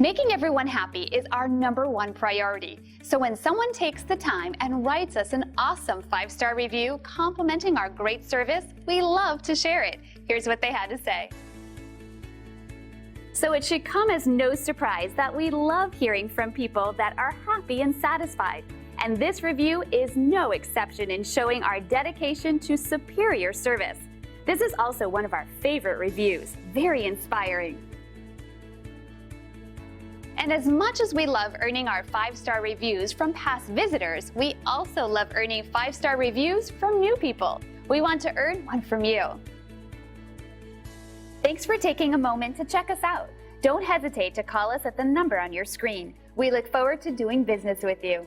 Making everyone happy is our #1 priority. So when someone takes the time and writes us an awesome 5-star review complimenting our great service, we love to share it. Here's what they had to say. So it should come as no surprise that we love hearing from people that are happy and satisfied. And this review is no exception in showing our dedication to superior service. This is also one of our favorite reviews, very inspiring. And as much as we love earning our 5-star reviews from past visitors, we also love earning 5-star reviews from new people. We want to earn one from you. Thanks for taking a moment to check us out. Don't hesitate to call us at the number on your screen. We look forward to doing business with you.